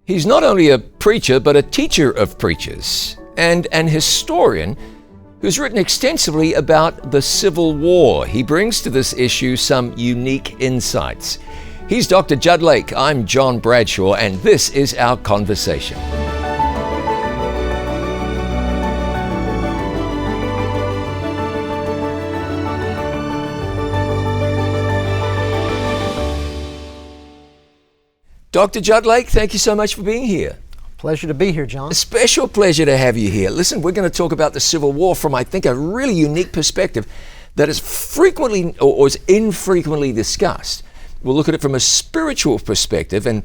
He's not only a preacher, but a teacher of preachers and an historian who's written extensively about the Civil War. He brings to this issue some unique insights. He's Dr. Jud Lake. I'm John Bradshaw, and this is our conversation. Dr. Jud Lake, thank you so much for being here. Pleasure to be here, John. A special pleasure to have you here. Listen, we're going to talk about the Civil War from, I think, a really unique perspective that is frequently or is infrequently discussed. We'll look at it from a spiritual perspective and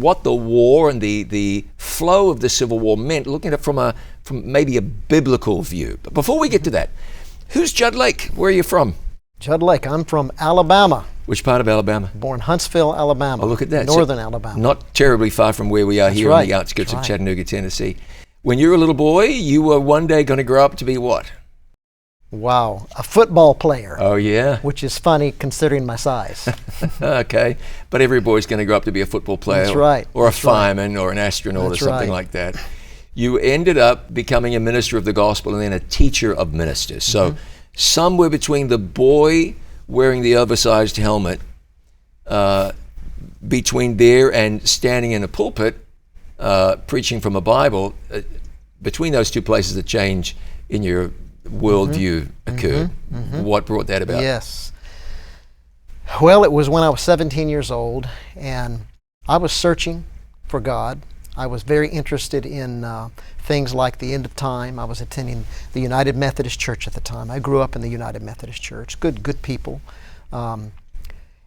what the war and the flow of the Civil War meant, looking at it from maybe a biblical view. But before we get to that, who's Jud Lake? Where are you from? Jud Lake. I'm from Alabama. Which part of Alabama? Born Huntsville, Alabama. Oh, look at that. Northern Alabama. Not terribly far from where we are. That's here right. On the outskirts of Chattanooga, Tennessee. When you were a little boy, you were one day going to grow up to be what? Wow, a football player. Oh, yeah? Which is funny considering my size. Okay, but every boy's going to grow up to be a football player. That's right. Or a fireman or an astronaut or something like that. You ended up becoming a minister of the gospel and then a teacher of ministers. So somewhere between the boy wearing the oversized helmet, between there and standing in a pulpit, preaching from a Bible, between those two places, a change in your worldview occurred. What brought that about? Yes. Well, it was when I was 17 years old, and I was searching for God. I was very interested in things like the end of time. I was attending the United Methodist Church at the time. I grew up in the United Methodist Church. Good people. And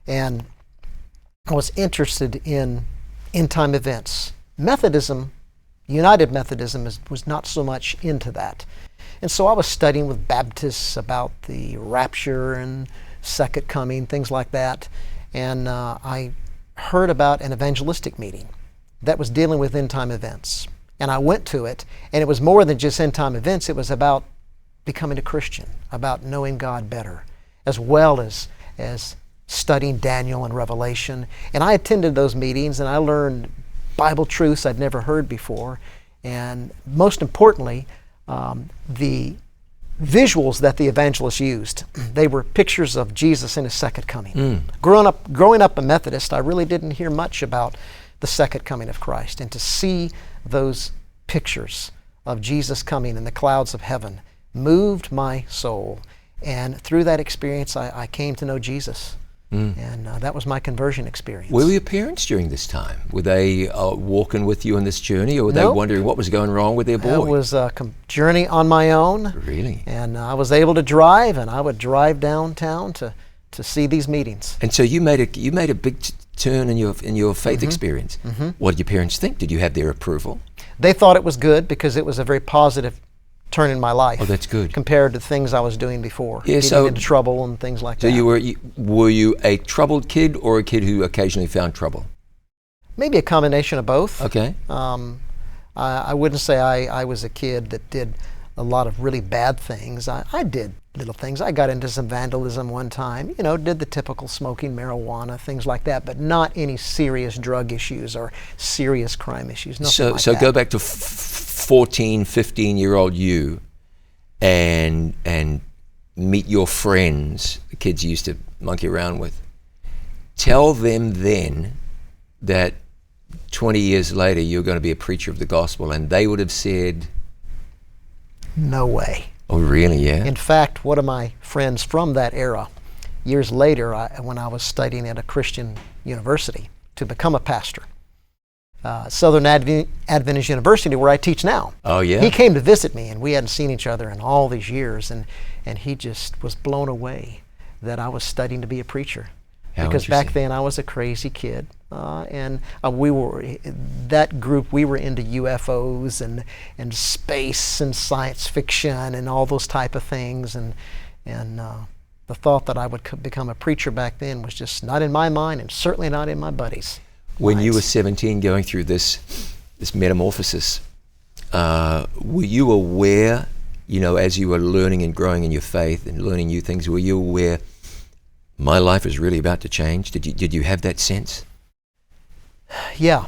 I was interested in end-time events. Methodism, United Methodism, was not so much into that. And so I was studying with Baptists about the rapture and second coming, things like that. And I heard about an evangelistic meeting that was dealing with end-time events. And I went to it, and it was more than just end-time events. It was about becoming a Christian, about knowing God better, as well as studying Daniel and Revelation. And I attended those meetings, and I learned Bible truths I'd never heard before. And most importantly, the visuals that the evangelists used, they were pictures of Jesus in His second coming. Growing up a Methodist, I really didn't hear much about the second coming of Christ. And to see those pictures of Jesus coming in the clouds of heaven moved my soul. And through that experience, I came to know Jesus. And that was my conversion experience. Where were your parents during this time? Were they walking with you on this journey, or were they wondering what was going wrong with their boy? It was a journey on my own. Really? And I was able to drive, and I would drive downtown to see these meetings. And so you made a big turn in your faith experience. What did your parents think? Did you have their approval? They thought it was good because it was a very positive turn in my life. Oh, that's good. Compared to things I was doing before, getting into trouble and things like that. So were you a troubled kid or a kid who occasionally found trouble? Maybe a combination of both. Okay. I wouldn't say I was a kid that did a lot of really bad things. I did little things. I got into some vandalism one time, did the typical smoking marijuana, things like that, but not any serious drug issues or serious crime issues, nothing like that. So go back to 14, 15-year-old you and meet your friends, the kids you used to monkey around with. Tell them then that 20 years later you're going to be a preacher of the gospel, and they would have said, no way. Oh, really? Yeah. In fact, one of my friends from that era, years later, when I was studying at a Christian university to become a pastor, Southern Adventist University, where I teach now. Oh, yeah. He came to visit me, and we hadn't seen each other in all these years, and he just was blown away that I was studying to be a preacher. Because back then I was a crazy kid, and we were into UFOs and space and science fiction and all those type of things, and the thought that I would become a preacher back then was just not in my mind, and certainly not in my buddies' When minds. you were 17 going through this metamorphosis, were you aware, as you were learning and growing in your faith and learning new things, were you aware my life is really about to change? Did you have that sense? Yeah.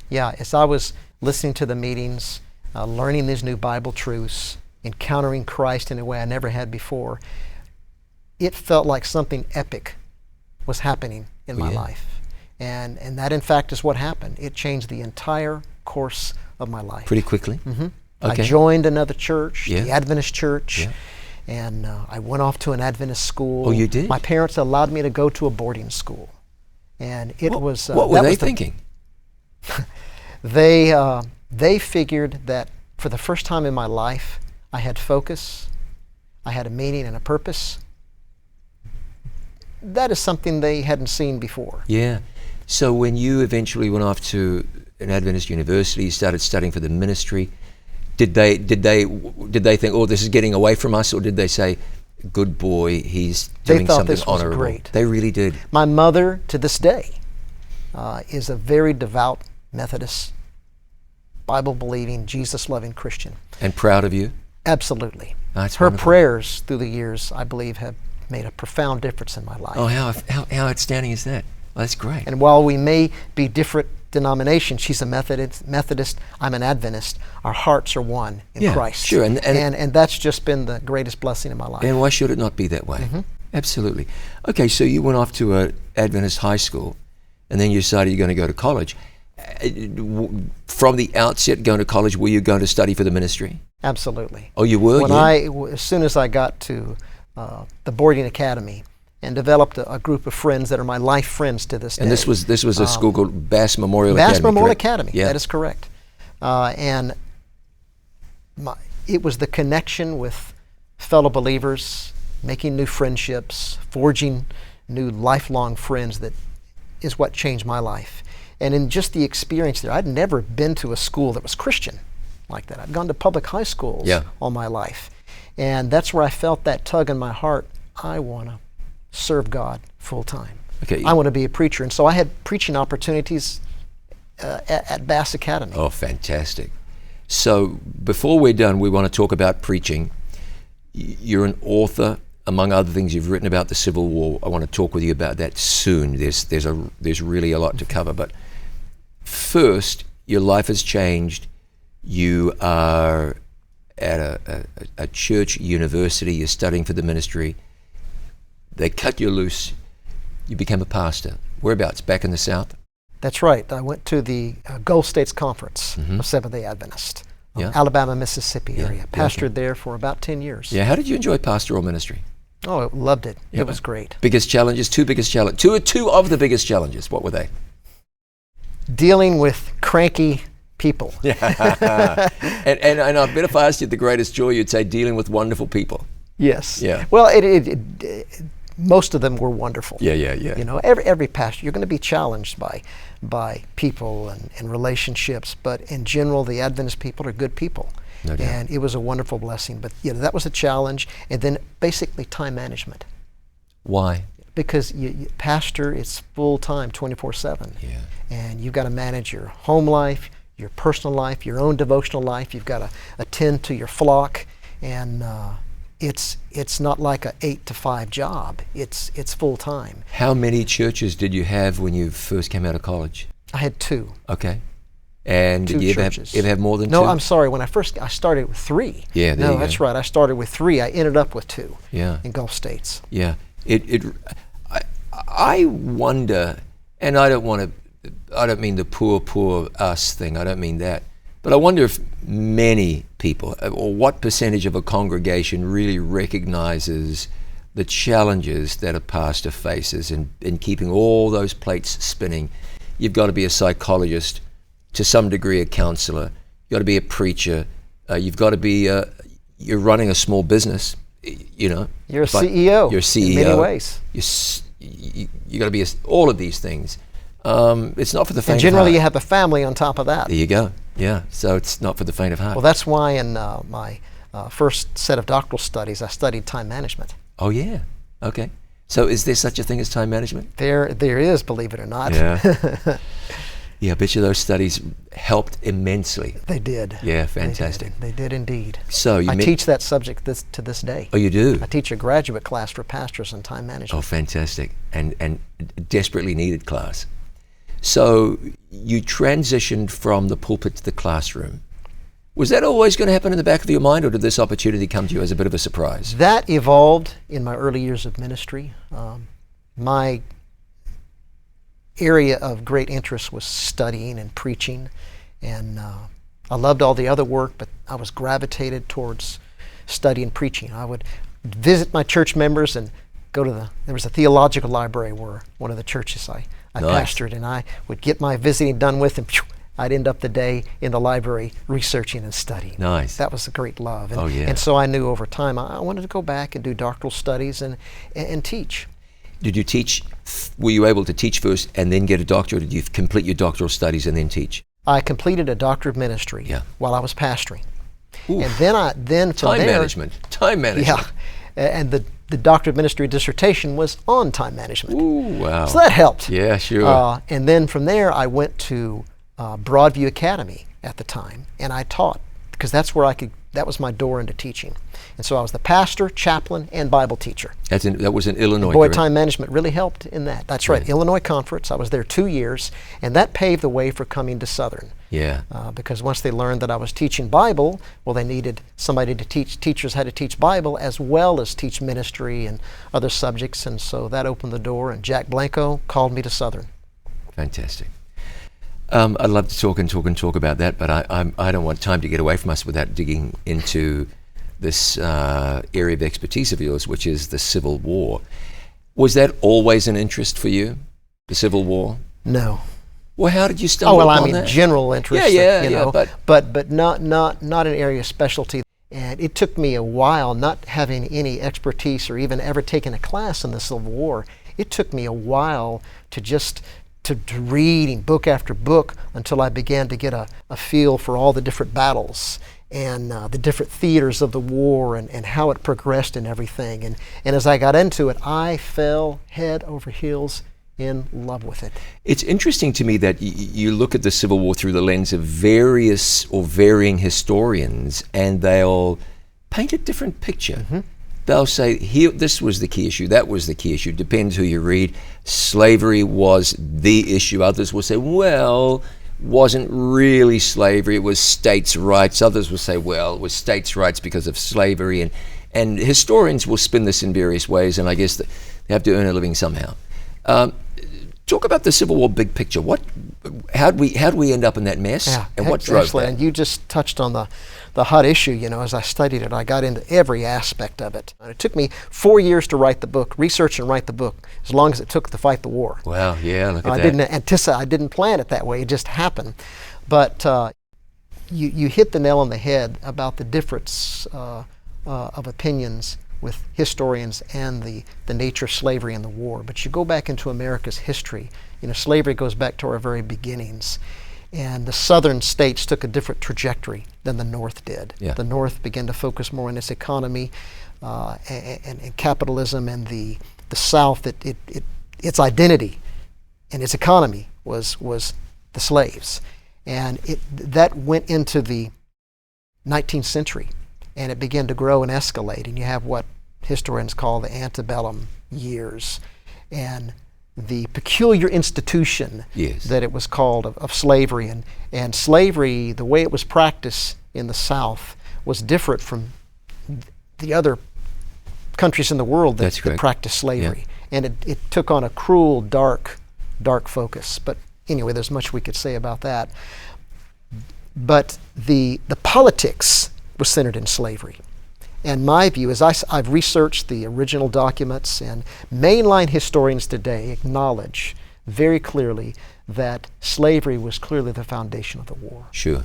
Yeah, as I was listening to the meetings, learning these new Bible truths, encountering Christ in a way I never had before, it felt like something epic was happening in my life. And that, in fact, is what happened. It changed the entire course of my life. Pretty quickly? Mm-hmm. Okay. I joined another church, Yeah. the Adventist church, Yeah. and I went off to an Adventist school. Oh, you did? My parents allowed me to go to a boarding school. And it was... what were they thinking? They figured that for the first time in my life, I had focus, I had a meaning and a purpose. That is something they hadn't seen before. Yeah. So when you eventually went off to an Adventist university, you started studying for the ministry, did they think, oh, this is getting away from us, or did they say, good boy, he's doing something this was honorable? great. They really did. My mother, to this day, is a very devout Methodist, Bible-believing, Jesus-loving Christian. And proud of you? Absolutely. That's Her wonderful. prayers through the years, I believe, have made a profound difference in my life. Oh, how outstanding is that? Well, that's great. And while we may be different denominations, she's a Methodist, I'm an Adventist, our hearts are one in Christ. Sure. And that's just been the greatest blessing in my life. And why should it not be that way? Mm-hmm. Absolutely. Okay, so you went off to an Adventist high school, and then you decided you're going to go to college. From the outset, going to college, were you going to study for the ministry? Absolutely. Oh, you were? As soon as I got to the boarding academy and developed a group of friends that are my life friends to this day. And this was a school called Bass Memorial Bass Academy, Memorial correct? Academy, Yeah. that is correct. And it was the connection with fellow believers, making new friendships, forging new lifelong friends that is what changed my life. And in just the experience there, I'd never been to a school that was Christian like that. I'd gone to public high schools all my life. And that's where I felt that tug in my heart. I want to serve God full time. Okay. I want to be a preacher. And so I had preaching opportunities at Bass Academy. Oh, fantastic. So before we're done, we want to talk about preaching. You're an author. Among other things, you've written about the Civil War. I want to talk with you about that soon. There's really a lot to cover. But first, your life has changed. You are at a church university. You're studying for the ministry. They cut you loose. You became a pastor. Whereabouts? Back in the South? That's right. I went to the Gulf States Conference of Seventh-day Adventist, Alabama, Mississippi area. Pastored there for about 10 years. Yeah. How did you enjoy pastoral ministry? Oh, I loved it. It was great. Biggest challenges? Two of the biggest challenges. What were they? Dealing with cranky people. and I bet if I asked you the greatest joy, you'd say dealing with wonderful people. Yes. Yeah. Well, most of them were wonderful. Yeah. You know, every pastor, you're going to be challenged by people and relationships, but in general, the Adventist people are good people. No doubt. And it was a wonderful blessing. But that was a challenge. And then basically time management. Why? Because you pastor, it's full time, 24/7. Yeah. And you've got to manage your home life, your personal life, your own devotional life. You've got to attend to your flock, and it's not like a 8 to 5 job. It's full time. How many churches did you have when you first came out of college? I had 2. Okay. And Two did you churches. ever have more than 2? No, I'm sorry. When I started with 3. Yeah, there you go. That's right. I started with 3. I ended up with 2. Yeah. In Gulf States. Yeah. I wonder, and I don't mean the poor us thing. I don't mean that. But I wonder if many people, or what percentage of a congregation really recognizes the challenges that a pastor faces in keeping all those plates spinning. You've got to be a psychologist, to some degree a counselor. You've got to be a preacher. You've got to be, you're running a small business, you know. You're a CEO. You're a CEO. In many ways. You got to be all of these things. It's not for the faint And generally of you heart. have a family on top of that. There you go. Yeah. So it's not for the faint of heart. Well, that's why in my first set of doctoral studies, I studied time management. Oh, yeah. Okay. So is there such a thing as time management? There is, believe it or not. Yeah. Yeah, I bet you those studies helped immensely. They did. Yeah, fantastic. They did indeed. So I teach that subject to this day. Oh, you do? I teach a graduate class for pastors on time management. Oh, fantastic. And desperately needed class. So you transitioned from the pulpit to the classroom. Was that always going to happen in the back of your mind, or did this opportunity come to you as a bit of a surprise? That evolved in my early years of ministry. My area of great interest was studying and preaching, and I loved all the other work, but I was gravitated towards study and preaching. I would visit my church members and go to there was a theological library where one of the churches I Nice. pastored, and I would get my visiting done with, and I'd end up the day in the library researching and studying. Nice. That was a great love. And, Oh, yeah. and so I knew over time I wanted to go back and do doctoral studies and teach. Did you teach, were you able to teach first and then get a doctorate, or did you complete your doctoral studies and then teach? I completed a doctor of ministry Yeah. while I was pastoring. Oof. And then from Time there, management. yeah, and the doctor of ministry dissertation was on time management. Ooh, wow. So that helped. Yeah, sure. And then from there, I went to Broadview Academy at the time, and I taught, because that's where that was my door into teaching. And so I was the pastor, chaplain, and Bible teacher. That was in Illinois, Boy, correct? time management really helped in that. That's right, Right. Illinois Conference. I was there 2 years, and that paved the way for coming to Southern. Yeah. Because once they learned that I was teaching Bible, well, they needed somebody to teach teachers how to teach Bible as well as teach ministry and other subjects, and so that opened the door, and Jack Blanco called me to Southern. Fantastic. I'd love to talk about that, but I don't want time to get away from us without digging into this area of expertise of yours, which is the Civil War. Was that always an interest for you, the Civil War? No. Well, how did you stumble Oh, well, upon I mean, that? general interest. Yeah, you know, but not an area of specialty. And it took me a while, not having any expertise or even ever taken a class in the Civil War. It took me a while to just to reading book after book until I began to get a feel for all the different battles and the different theaters of the war and how it progressed and everything. And as I got into it, I fell head over heels in love with it. it's interesting to me that you look at the Civil War through the lens of various or varying historians, and they'll paint a different picture. Mm-hmm. They'll say, here, this was the key issue, that was the key issue, depends who you read. Slavery was the issue. Others will say, well, wasn't really slavery, it was states' rights. Others will say, well, it was states' rights because of slavery. And historians will spin this in various ways, and I guess they have to earn a living somehow. Talk about the Civil War big picture. How'd we end up in that mess, and what drove excellent. that? And you just touched on the hot issue. You know, as I studied it, I got into every aspect of it. And it took me 4 years to write the book, research and write the book, as long as it took to fight the war. Wow, yeah, look at I that. didn't anticipate. I didn't plan it that way. It just happened. But you hit the nail on the head about the difference of opinions with historians and the nature of slavery and the war. But you go back into America's history, you know, slavery goes back to our very beginnings. And the southern states took a different trajectory than the North did. Yeah. The North began to focus more on its economy and capitalism, and the South, its identity and its economy was the slaves. And that went into the 19th century, and it began to grow and escalate. And you have what historians call the antebellum years, and the peculiar institution Yes. that it was called of slavery. And slavery, the way it was practiced in the South, was different from the other countries in the world That's that correct. practiced slavery. And it took on a cruel, dark focus. But anyway, there's much we could say about that. But the politics was centered in slavery. And my view is I've researched the original documents, and mainline historians today acknowledge very clearly that slavery was clearly the foundation of the war. Sure.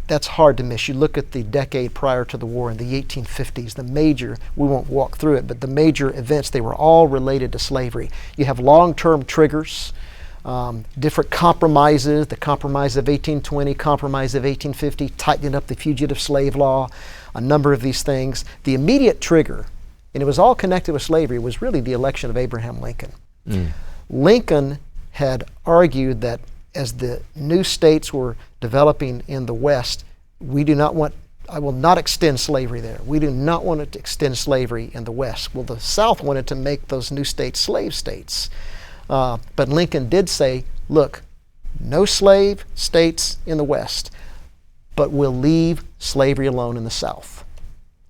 That's hard to miss. You look at the decade prior to the war in the 1850s, the major, we won't walk through it, but the major events, they were all related to slavery. You have long-term triggers, different compromises, the Compromise of 1820, Compromise of 1850, tightening up the fugitive slave law, a number of these things. The immediate trigger, and it was all connected with slavery, was really the election of Abraham Lincoln. Lincoln had argued that as the new states were developing in the West, I will not extend slavery there. We do not want to extend slavery in the West. Well, the South wanted to make those new states slave states. But Lincoln did say, look, no slave states in the West, but we'll leave slavery alone in the South.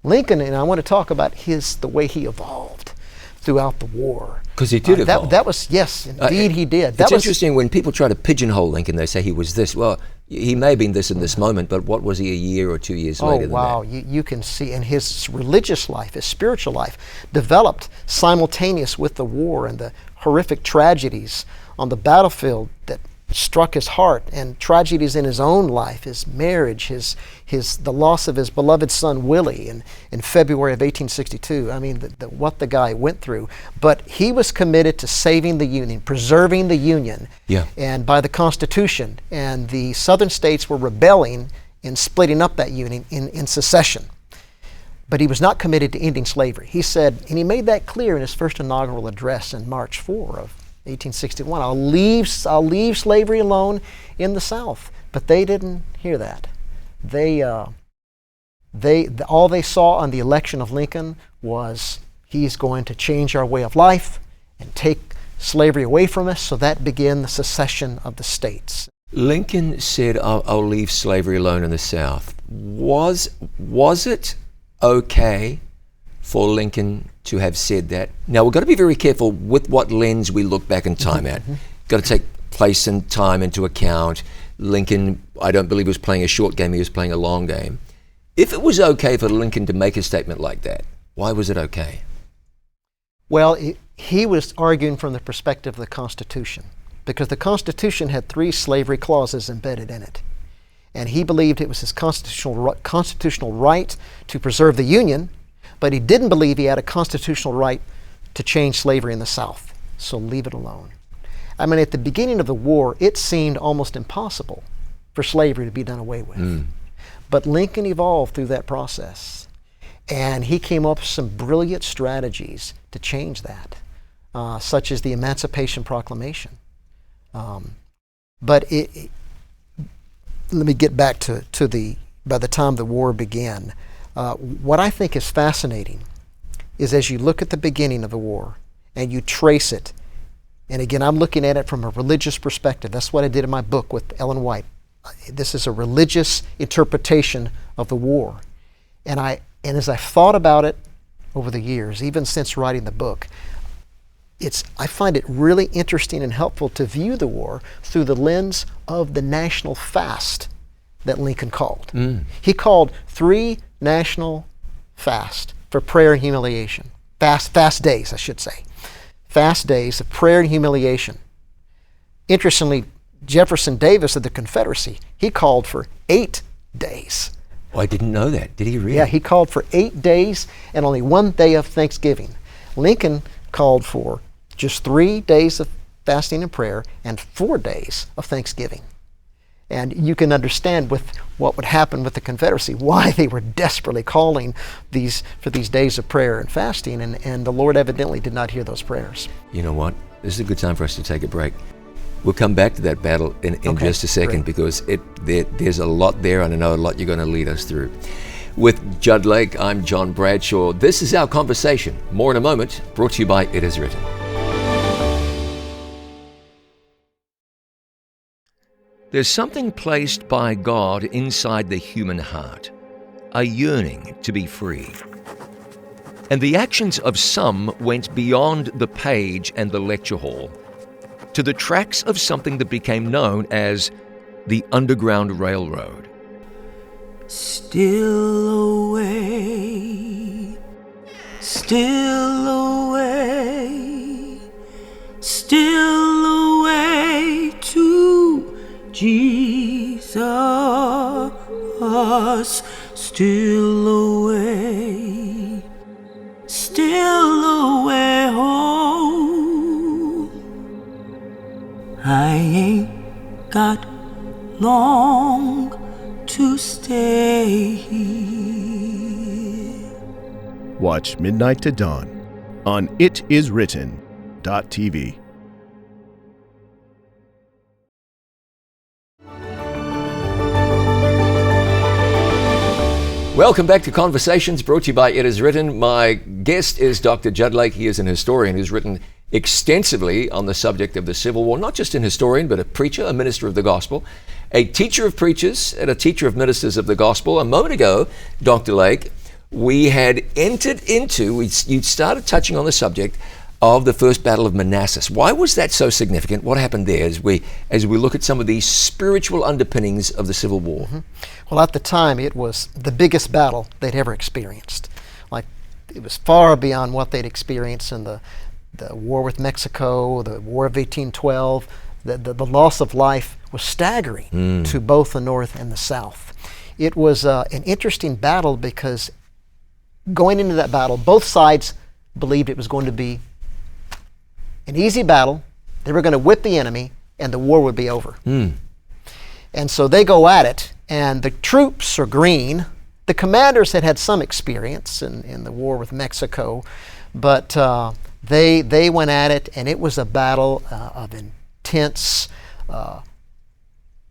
Lincoln, and I want to talk about the way he evolved throughout the war. Because he did evolve. That was, yes, indeed he did. It's interesting when people try to pigeonhole Lincoln, they say he was this. Well, he may have been this in this moment, but what was he a year or 2 years later than that? Oh, wow. You can see, and his religious life, his spiritual life, developed simultaneous with the war and the horrific tragedies on the battlefield that struck his heart, and tragedies in his own life, his marriage, the loss of his beloved son Willie in February of 1862. I mean, what the guy went through. But he was committed to saving the Union, preserving the Union, and by the Constitution. And the Southern states were rebelling and splitting up that Union in secession. But he was not committed to ending slavery. He said, and he made that clear in his first inaugural address in March 4 of 1861, I'll leave slavery alone in the South. But they didn't hear that. All they saw on the election of Lincoln was he's going to change our way of life and take slavery away from us. So that began the secession of the states. Lincoln said, I'll leave slavery alone in the South. Was it okay for Lincoln to have said that? Now, we've got to be very careful with what lens we look back in time at. Got to take place and time into account. Lincoln, I don't believe, was playing a short game. He was playing a long game. If it was okay for Lincoln to make a statement like that, why was it okay? Well, he was arguing from the perspective of the Constitution, because the Constitution had 3 slavery clauses embedded in it. And he believed it was his constitutional right to preserve the Union, but he didn't believe he had a constitutional right to change slavery in the South. So leave it alone. I mean, at the beginning of the war, it seemed almost impossible for slavery to be done away with. But Lincoln evolved through that process. And he came up with some brilliant strategies to change that, such as the Emancipation Proclamation. But let me get back to by the time the war began. What I think is fascinating is as you look at the beginning of the war and you trace it, and again, I'm looking at it from a religious perspective. That's what I did in my book with Ellen White. This is a religious interpretation of the war. And as I thought about it over the years, even since writing the book, I find it really interesting and helpful to view the war through the lens of the national fast that Lincoln called. He called 3 national fasts for prayer and humiliation. Fast days, I should say. Fast days of prayer and humiliation. Interestingly, Jefferson Davis of the Confederacy, he called for 8 days. Oh, I didn't know that. Did he really? Yeah, he called for 8 days and only 1 day of Thanksgiving. Lincoln called for just 3 days of fasting and prayer and 4 days of Thanksgiving. And you can understand with what would happen with the Confederacy, why they were desperately calling for these days of prayer and fasting, and the Lord evidently did not hear those prayers. You know what? This is a good time for us to take a break. We'll come back to that battle in just a second, great. Because there's a lot there, and I know a lot you're going to lead us through. With Jud Lake, I'm John Bradshaw. This is our conversation. More in a moment, brought to you by It Is Written. There's something placed by God inside the human heart, a yearning to be free. And the actions of some went beyond the page and the lecture hall to the tracks of something that became known as the Underground Railroad. Still away, still away, still away to Jesus, still away, still away home. I ain't got long to stay here. Watch Midnight to Dawn on itiswritten.tv. Welcome back to Conversations, brought to you by It Is Written. My guest is Dr. Jud Lake. He is an historian who's written extensively on the subject of the Civil War, not just an historian, but a preacher, a minister of the gospel, a teacher of preachers, and a teacher of ministers of the gospel. A moment ago, Dr. Lake, we had entered into, you started touching on the subject of the first Battle of Manassas. Why was that so significant? What happened there as we look at some of these spiritual underpinnings of the Civil War? Mm-hmm. Well, at the time, it was the biggest battle they'd ever experienced. Like, it was far beyond what they'd experienced in the war with Mexico, the War of 1812. The loss of life was staggering to both the North and the South. It was an interesting battle because going into that battle, both sides believed it was going to be an easy battle. They were going to whip the enemy and the war would be over. And so they go at it, and the troops are green. The commanders had some experience in the war with Mexico, but they went at it, and it was a battle of intense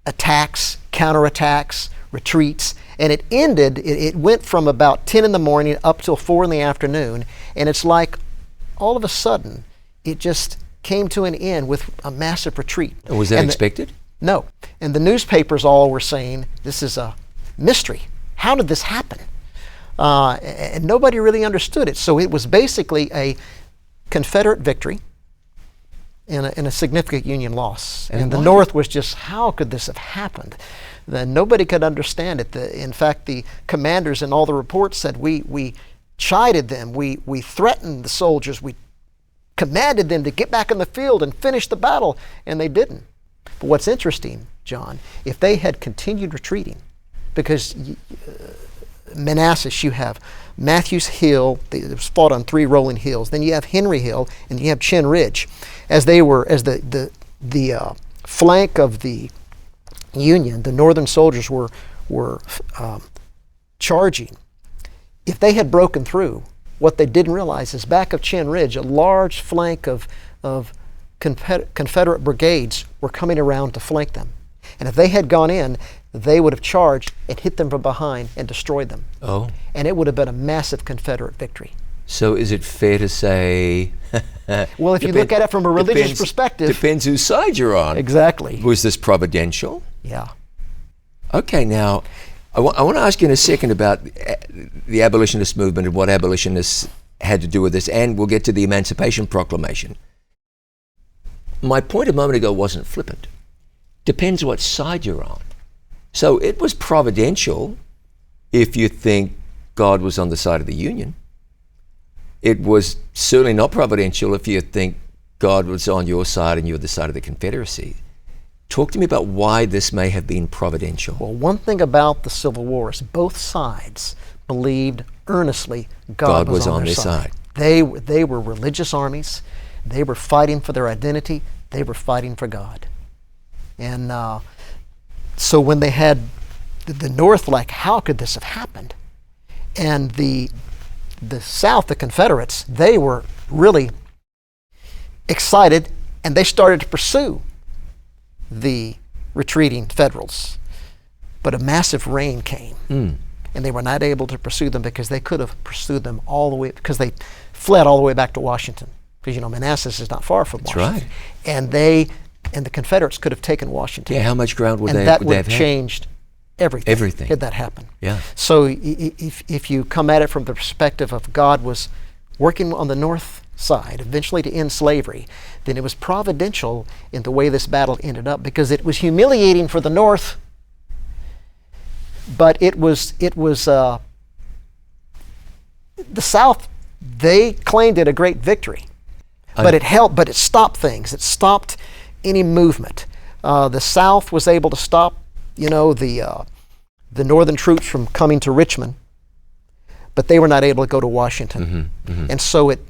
attacks, counterattacks, retreats, and it ended, it went from about 10 in the morning up till 4 in the afternoon, and it's like all of a sudden it just came to an end with a massive retreat. Was that expected? No. And the newspapers all were saying, this is a mystery. How did this happen? And nobody really understood it. So it was basically a Confederate victory and a significant Union loss. And the North was just, how could this have happened? Nobody could understand it. In fact, the commanders in all the reports said, we chided them, we threatened the soldiers, we commanded them to get back in the field and finish the battle, and they didn't. But what's interesting, John, if they had continued retreating, because Manassas, you have Matthews Hill, it was fought on 3 rolling hills, then you have Henry Hill, and you have Chin Ridge. As the flank of the Union, the Northern soldiers were charging. If they had broken through, what they didn't realize is back of Chin Ridge, a large flank of Confederate brigades were coming around to flank them. And if they had gone in, they would have charged and hit them from behind and destroyed them. Oh. And it would have been a massive Confederate victory. So is it fair to say... Well, if you look at it from a religious perspective... Depends whose side you're on. Exactly. Was this providential? Yeah. Okay, now, I want to ask you in a second about the abolitionist movement and what abolitionists had to do with this, and we'll get to the Emancipation Proclamation. My point a moment ago wasn't flippant. Depends what side you're on. So it was providential if you think God was on the side of the Union. It was certainly not providential if you think God was on your side and you're the side of the Confederacy. Talk to me about why this may have been providential. Well, one thing about the Civil War is both sides believed earnestly God was on their side. They were religious armies. They were fighting for their identity. They were fighting for God. And so when they had the North, like, how could this have happened? And the South, the Confederates, they were really excited, and they started to pursue the retreating Federals. But a massive rain came, and they were not able to pursue them because they could have pursued them all the way, because they fled all the way back to Washington. Because, Manassas is not far from Washington. That's right. And the Confederates could have taken Washington. Yeah, how much ground would they have have? And that would have changed everything. Everything. Had that happened. Yeah. So if you come at it from the perspective of God was working on the North side, eventually to end slavery, then it was providential in the way this battle ended up, because it was humiliating for the North, but it was the South, they claimed it a great victory. But it stopped things. It stopped any movement. The South was able to stop, the Northern troops from coming to Richmond, but they were not able to go to Washington. And so it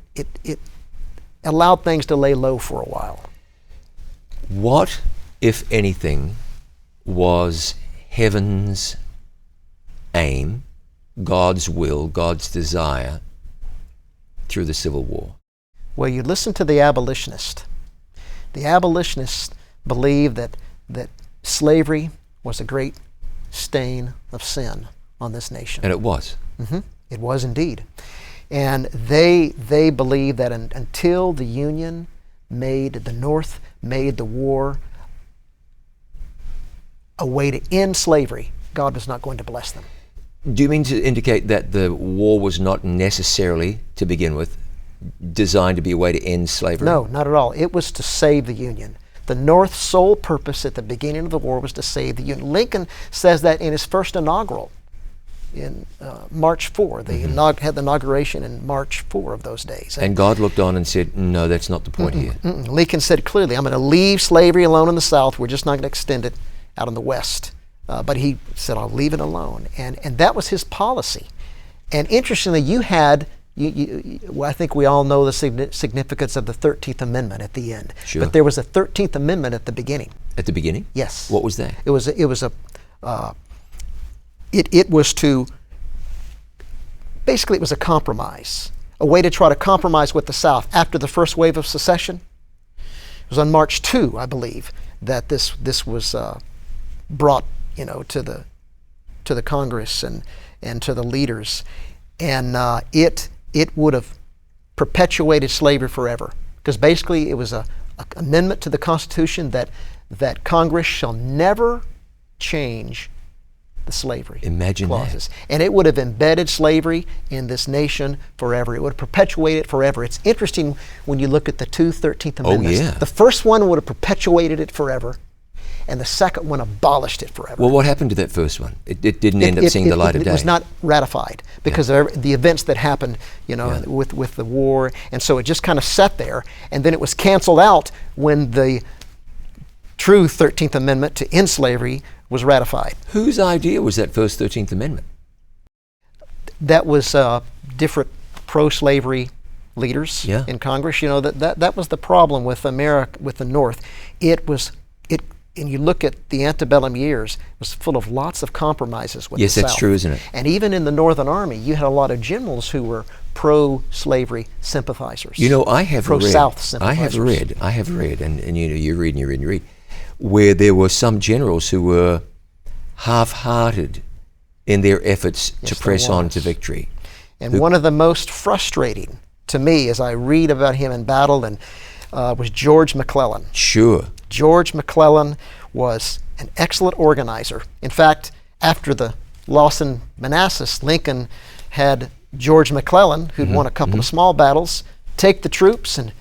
allowed things to lay low for a while. What, if anything, was heaven's aim, God's will, God's desire through the Civil War? Well, you listen to the abolitionists. The abolitionists believed that slavery was a great stain of sin on this nation. And it was. It was indeed. And they believed that until the Union the North made the war a way to end slavery, God was not going to bless them. Do you mean to indicate that the war was not necessarily, to begin with, designed to be a way to end slavery? No, not at all. It was to save the Union. The North's sole purpose at the beginning of the war was to save the Union. Lincoln says that in his first inaugural in March 4. They had the inauguration in March 4 of those days. And God looked on and said, no, that's not the point here. Lincoln said clearly, I'm going to leave slavery alone in the South. We're just not going to extend it out in the West. But he said, I'll leave it alone. And that was his policy. And interestingly, you had, I think we all know the significance of the 13th Amendment at the end. Sure. But there was a 13th Amendment at the beginning. At the beginning? Yes. What was that? It was to, basically it was a compromise, a way to try to compromise with the South after the first wave of secession. It was on March 2, I believe, that this was brought, to the Congress and to the leaders, and it would have perpetuated slavery forever, because basically it was a amendment to the Constitution that Congress shall never change the slavery Imagine clauses. that. And it would have embedded slavery in this nation forever. It would have perpetuated it forever. It's interesting when you look at the two 13th Amendments. Oh, yeah. The first one would have perpetuated it forever, and the second one abolished it forever. Well, what happened to that first one? It didn't end up seeing the light of day. It was not ratified because of the events that happened, with the war, and so it just kind of sat there, and then it was canceled out when the true 13th Amendment to end slavery was ratified. Whose idea was that first 13th Amendment? That was different pro-slavery leaders in Congress. That was the problem with America, with the North. And you look at the antebellum years, it was full of lots of compromises with the South. Yes, that's true, isn't it? And even in the Northern Army, you had a lot of generals who were pro-slavery sympathizers. I have pro-South sympathizers. I have read, and you read, where there were some generals who were half-hearted in their efforts to press on to victory. And one of the most frustrating to me, as I read about him in battle, was George McClellan. Sure. George McClellan was an excellent organizer. In fact, after the loss in Manassas, Lincoln had George McClellan, who'd won a couple of small battles, take the troops and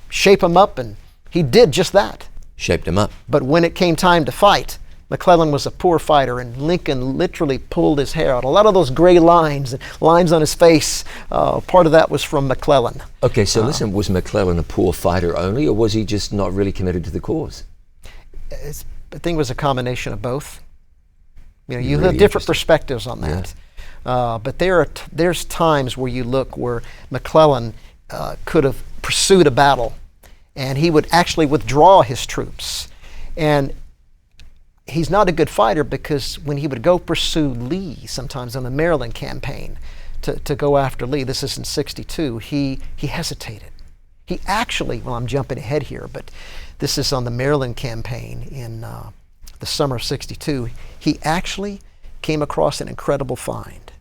shape them up, and he did just that. Shaped them up. But when it came time to fight, McClellan was a poor fighter, and Lincoln literally pulled his hair out. A lot of those gray lines on his face, part of that was from McClellan. Okay, so listen, was McClellan a poor fighter only, or was he just not really committed to the cause? I think it was a combination of both. You have different perspectives on that. Yeah. But there's times where you look where McClellan could have pursued a battle, and he would actually withdraw his troops. And he's not a good fighter because when he would go pursue Lee, sometimes on the Maryland campaign, to go after Lee, this is in 62, he hesitated. He actually, I'm jumping ahead here, but this is on the Maryland campaign in the summer of 62, he actually came across an incredible find.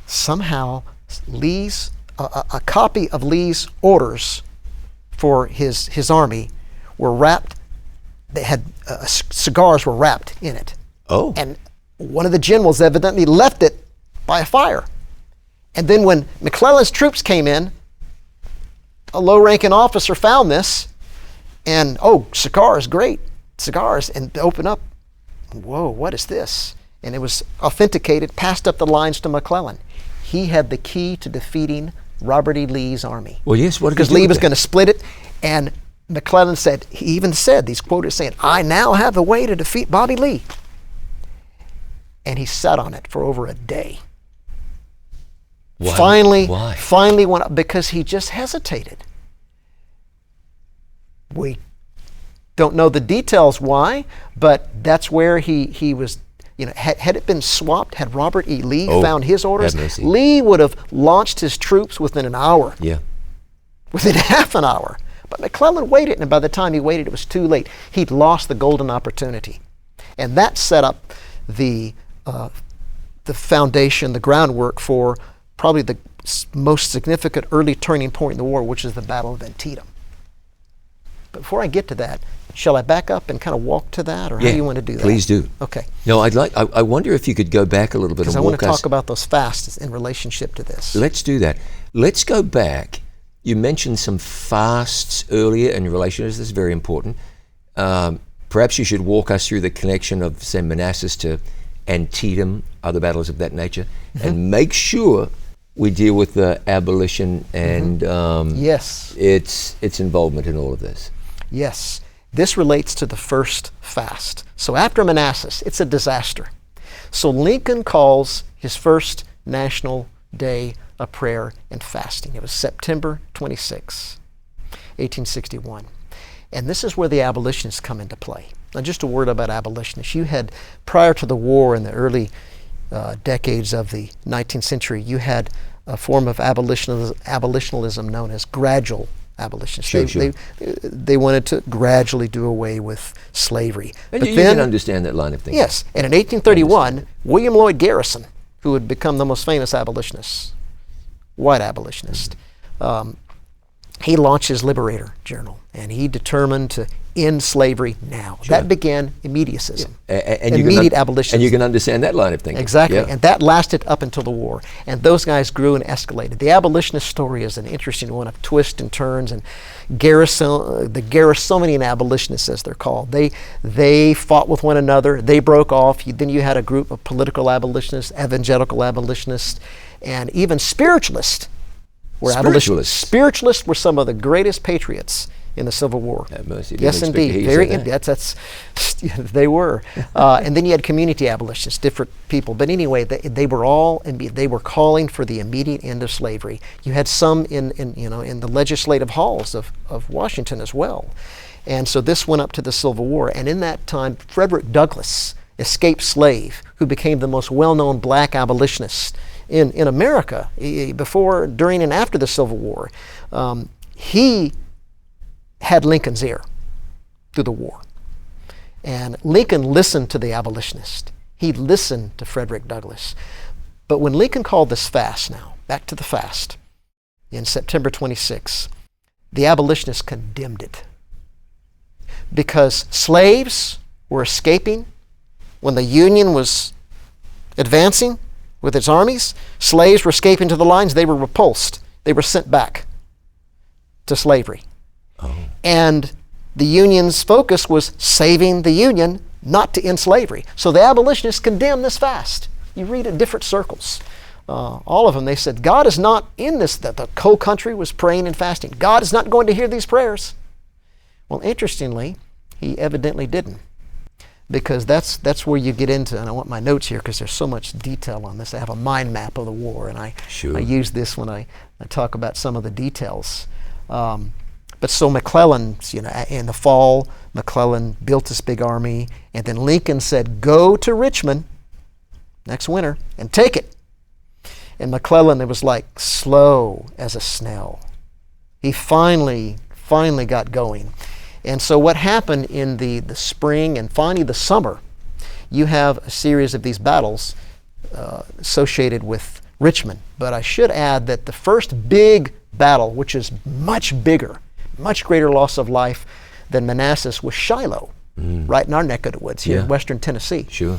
Somehow, a copy of Lee's orders for his army were wrapped. They had cigars were wrapped in it. Oh. And one of the generals evidently left it by a fire. And then when McClellan's troops came in, a low-ranking officer found this, and cigars, great, cigars, and open up. Whoa, what is this? And it was authenticated, passed up the lines to McClellan. He had the key to defeating Robert E. Lee's army. Well, yes, what did he do? Because Lee was going to split it, and McClellan he even said, these quotes saying, I now have a way to defeat Bobby Lee. And he sat on it for over a day. Why? Finally went up because he just hesitated. We don't know the details why, but that's where he was, had it been swapped, had Robert E. Lee found his orders, Lee would have launched his troops within an hour. Yeah. Within half an hour. But McClellan waited, and by the time he waited, it was too late. He'd lost the golden opportunity. And that set up the foundation, the groundwork for probably the most significant early turning point in the war, which is the Battle of Antietam. before I get to that, shall I back up and kind of walk to that, or how do you want to do that? Please do. Okay. No, I wonder if you could go back a little bit and Because I walk want to us. talk about those fasts in relationship to this. Let's do that. Let's go back. You mentioned some fasts earlier in relation to this. This is very important. Perhaps you should walk us through the connection of, say, Manassas to Antietam, other battles of that nature, and make sure we deal with the abolition and Yes. its involvement in all of this. Yes. This relates to the first fast. So after Manassas, it's a disaster. So Lincoln calls his first national day of prayer and fasting. It was September 26, 1861. And this is where the abolitionists come into play. Now, just a word about abolitionists. You had, prior to the war in the early decades of the 19th century, you had a form of abolitionism known as gradual abolitionists. They wanted to gradually do away with slavery. And but you then, can understand that line of thinking. yes, and in 1831, William Lloyd Garrison, who would become the most famous abolitionist, white abolitionist, he launched his Liberator Journal, and he determined to end slavery now. Sure. That began immediatism, And immediate abolitionism. And you can understand that line of thinking. Exactly, Yeah. and that lasted up until the war. And those guys grew and escalated. The abolitionist story is an interesting one of twists and turns. And the Garrisonian abolitionists, as they're called, they fought with one another. They broke off. Then you had a group of political abolitionists, evangelical abolitionists, and even spiritualists. Spiritualists were some of the greatest patriots in the Civil War. Have mercy, didn't Yes, expect to indeed. hear you Very. say that. They were. And then you had community abolitionists, different people. But anyway, they were all. They were calling for the immediate end of slavery. You had some in the legislative halls of Washington as well. And so this went up to the Civil War. And in that time, Frederick Douglass, escaped slave, who became the most well-known black abolitionist in America before, during, and after the Civil War, he had Lincoln's ear through the war. And Lincoln listened to the abolitionists. He listened to Frederick Douglass. But when Lincoln called this fast now, back to the fast, in September 26, the abolitionists condemned it. Because slaves were escaping when the Union was advancing with its armies. Slaves were escaping to the lines. They were repulsed. They were sent back to slavery. Oh. And the Union's focus was saving the Union, not to end slavery. So the abolitionists condemned this fast. You read in different circles. All of them, they said, God is not in this, that the whole country was praying and fasting. God is not going to hear these prayers. Well, interestingly, he evidently didn't. Because that's where you get into, and I want my notes here because there's so much detail on this. I have a mind map of the war, and I use this when I talk about some of the details. But so McClellan, in the fall, McClellan built this big army, and then Lincoln said, go to Richmond next winter and take it. And McClellan, it was like slow as a snail. He finally got going. And so what happened in the spring and finally the summer, you have a series of these battles associated with Richmond. But I should add that the first big battle, which is much bigger, much greater loss of life than Manassas, was Shiloh, right in our neck of the woods here in western Tennessee. Sure.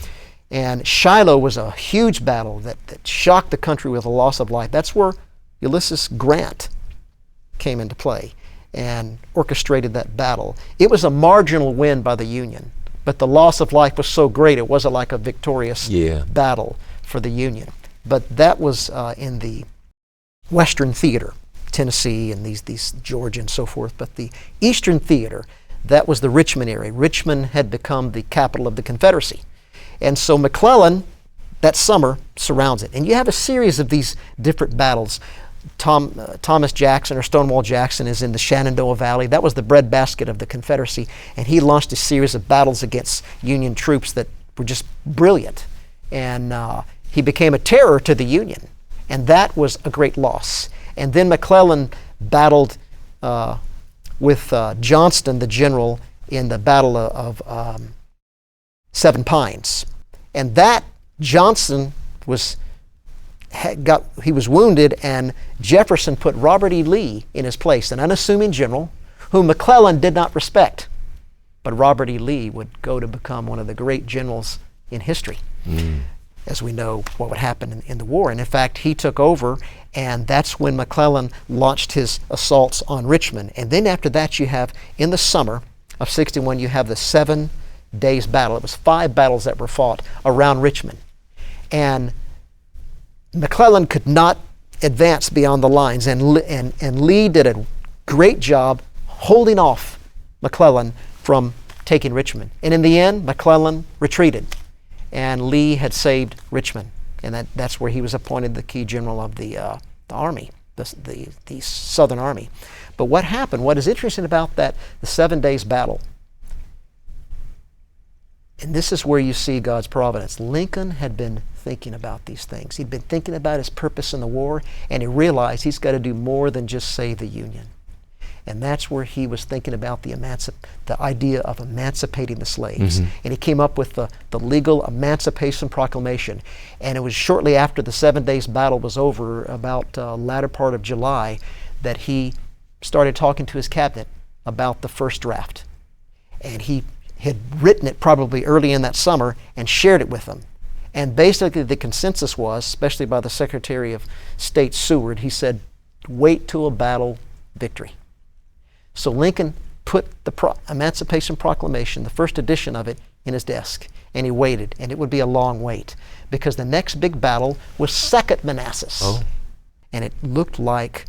And Shiloh was a huge battle that shocked the country with a loss of life. That's where Ulysses Grant came into play and orchestrated that battle. It was a marginal win by the Union, but the loss of life was so great it wasn't like a victorious battle for the Union. But that was in the Western Theater, Tennessee and these Georgia and so forth. But the Eastern Theater, that was the Richmond area. Richmond had become the capital of the Confederacy. And so McClellan, that summer, surrounds it. And you have a series of these different battles. Thomas Jackson, or Stonewall Jackson, is in the Shenandoah Valley. That was the breadbasket of the Confederacy. And he launched a series of battles against Union troops that were just brilliant. And he became a terror to the Union. And that was a great loss. And then McClellan battled with Johnston, the general, in the Battle of Seven Pines. And that Johnston was wounded, and Jefferson put Robert E. Lee in his place, an unassuming general whom McClellan did not respect. But Robert E. Lee would go to become one of the great generals in history, as we know what would happen in the war. And in fact, he took over, and that's when McClellan launched his assaults on Richmond. And then after that, you have, in the summer of 61, you have the 7 Days Battle. It was 5 battles that were fought around Richmond. And McClellan could not advance beyond the lines, and Lee did a great job holding off McClellan from taking Richmond. And in the end, McClellan retreated, and Lee had saved Richmond, and that's where he was appointed the key general of the army, the Southern Army. But what happened, what is interesting about that, the 7 Days Battle, and this is where you see God's providence. Lincoln had been thinking about these things. He'd been thinking about his purpose in the war, and he realized he's got to do more than just save the Union. And that's where he was thinking about the idea of emancipating the slaves. And he came up with the legal Emancipation Proclamation. And it was shortly after the 7 Days Battle was over, about latter part of July, that he started talking to his cabinet about the first draft. And he had written it probably early in that summer and shared it with them. And basically the consensus was, especially by the Secretary of State Seward, he said, wait till a battle victory. So Lincoln put the Emancipation Proclamation, the first edition of it, in his desk, and he waited, and it would be a long wait, because the next big battle was Second Manassas. And it looked like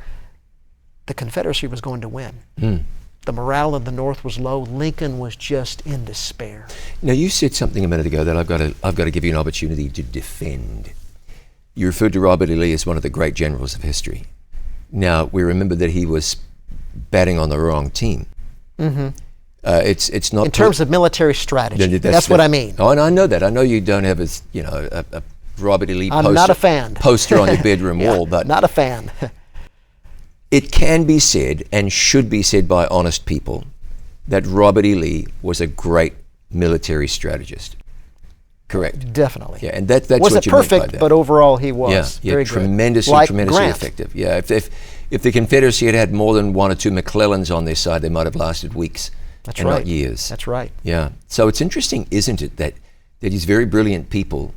the Confederacy was going to win. The morale of the North was low. Lincoln was just in despair. Now, you said something a minute ago that I've got to give you an opportunity to defend. You referred to Robert E. Lee as one of the great generals of history. Now, we remember that he was batting on the wrong team. It's not in terms of military strategy. That's what I mean. Oh, and I know that. I know you don't have a Robert E. Lee I'm not a fan. Poster on your bedroom wall, but not a fan. It can be said, and should be said by honest people, that Robert E. Lee was a great military strategist. Correct. Definitely. Yeah, and that's wasn't what you meant by perfect, that. But overall he was very good. Tremendously Grant. effective. Yeah, if the Confederacy had had more than 1 or 2 McClellans on their side, they might have lasted weeks, not years. That's right. Yeah. So it's interesting, isn't it, that these very brilliant people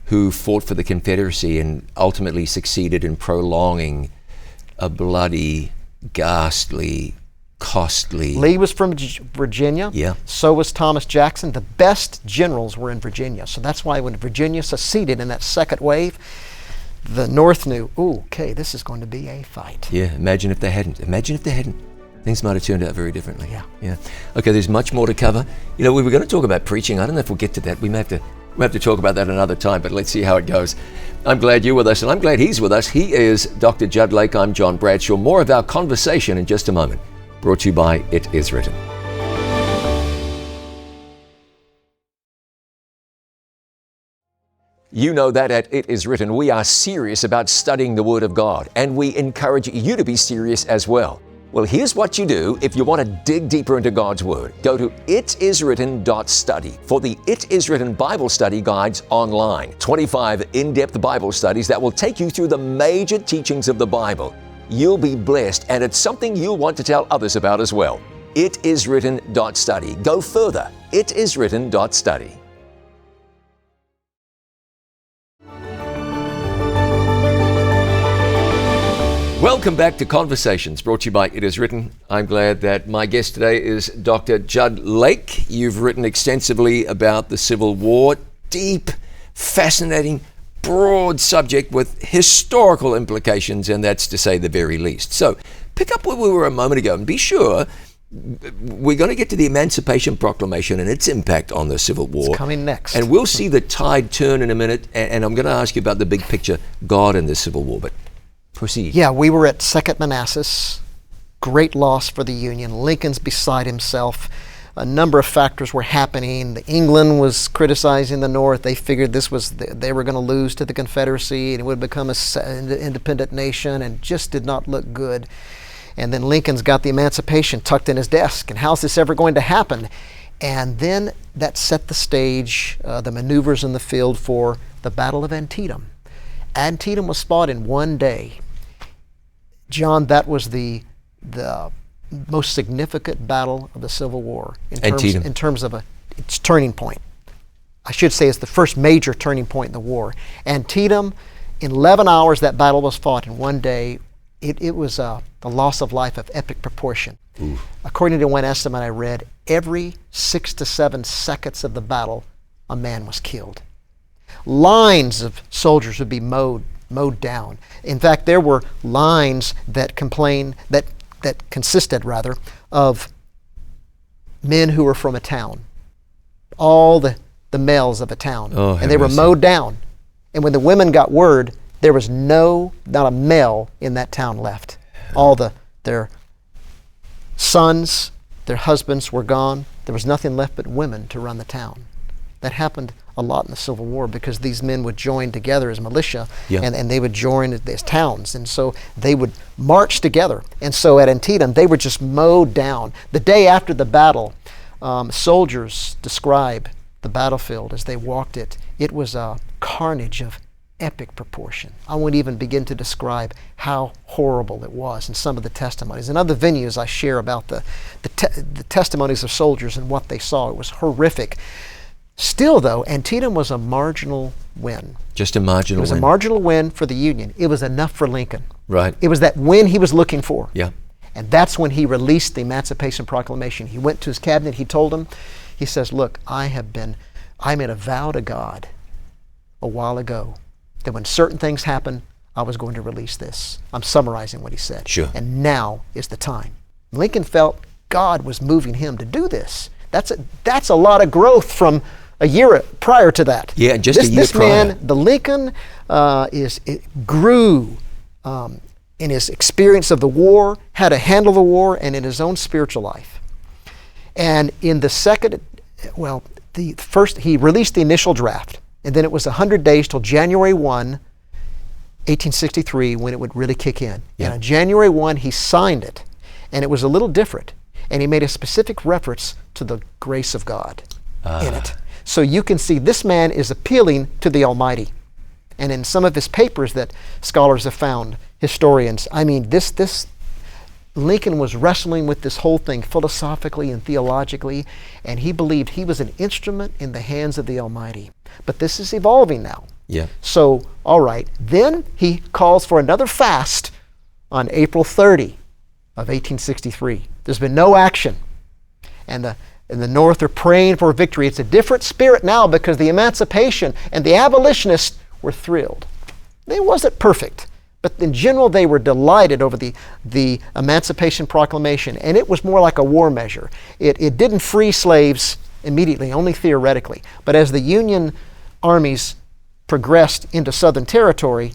who fought for the Confederacy and ultimately succeeded in prolonging a bloody, ghastly, costly... Lee was from Virginia. Yeah. So was Thomas Jackson. The best generals were in Virginia. So that's why when Virginia seceded in that second wave, the North knew, okay, this is going to be a fight. Yeah, imagine if they hadn't. Things might have turned out very differently. Yeah. Okay, there's much more to cover. We were going to talk about preaching. I don't know if we'll get to that. We may have to talk about that another time, but let's see how it goes. I'm glad you're with us, and I'm glad he's with us. He is Dr. Jud Lake. I'm John Bradshaw. More of our conversation in just a moment. Brought to you by It Is Written. You know that at It Is Written, we are serious about studying the Word of God, and we encourage you to be serious as well. Well, here's what you do if you want to dig deeper into God's Word. Go to itiswritten.study for the It Is Written Bible Study Guides online. 25 in-depth Bible studies that will take you through the major teachings of the Bible. You'll be blessed, and it's something you'll want to tell others about as well. Itiswritten.study. Go further. Itiswritten.study. Welcome back to Conversations, brought to you by It Is Written. I'm glad that my guest today is Dr. Jud Lake. You've written extensively about the Civil War. Deep, fascinating, broad subject with historical implications, and that's to say the very least. So pick up where we were a moment ago, and be sure we're going to get to the Emancipation Proclamation and its impact on the Civil War. It's coming next. And we'll see the tide turn in a minute, and I'm going to ask you about the big picture, God in the Civil War. But proceed. Yeah, we were at Second Manassas. Great loss for the Union. Lincoln's beside himself. A number of factors were happening. England was criticizing the North. They figured they were going to lose to the Confederacy and it would become an independent nation, and just did not look good. And then Lincoln's got the Emancipation tucked in his desk, and how's this ever going to happen? And then that set the stage, the maneuvers in the field for the Battle of Antietam. Antietam was fought in one day. John, that was the most significant battle of the Civil War in Antietam. terms of its turning point. I should say it's the first major turning point in the war. Antietam, in 11 hours that battle was fought in one day. It was the loss of life of epic proportion. Ooh. According to one estimate I read, every 6 to 7 seconds of the battle, a man was killed. Lines of soldiers would be mowed down. In fact, there were lines that consisted of men who were from a town, all the males of a town, and they were mowed down. And when the women got word, there was not a male in that town left. All their sons, their husbands were gone. There was nothing left but women to run the town. That happened a lot in the Civil War because these men would join together as militia, and they would join as towns, and so they would march together. And so at Antietam, they were just mowed down. The day after the battle, soldiers describe the battlefield as they walked it. It was a carnage of epic proportion. I won't even begin to describe how horrible it was in some of the testimonies. In other venues, I share about the testimonies of soldiers and what they saw. It was horrific. Still, though, Antietam was a marginal win. Just a marginal win. It was a marginal win for the Union. It was enough for Lincoln. Right. It was that win he was looking for. Yeah. And that's when he released the Emancipation Proclamation. He went to his cabinet. He told them, he says, look, I made a vow to God a while ago that when certain things happen, I was going to release this. I'm summarizing what he said. Sure. And now is the time. Lincoln felt God was moving him to do this. That's a lot of growth from a year prior to that. Yeah, just a year this prior. Man, the Lincoln, grew in his experience of the war, how to handle the war, and in his own spiritual life. And in the first, he released the initial draft, and then it was 100 days till January 1, 1863, when it would really kick in. Yeah. And on January 1, he signed it, and it was a little different. And he made a specific reference to the grace of God in it. So you can see this man is appealing to the Almighty. And in some of his papers that scholars have found, historians, this Lincoln was wrestling with this whole thing philosophically and theologically, and he believed he was an instrument in the hands of the Almighty. But this is evolving now. Yeah. So, all right. Then he calls for another fast on April 30 of 1863. There's been no action. And the North are praying for victory. It's a different spirit now because the Emancipation and the abolitionists were thrilled. It wasn't perfect, but in general they were delighted over the Emancipation Proclamation, and it was more like a war measure. It didn't free slaves immediately, only theoretically. But as the Union armies progressed into Southern territory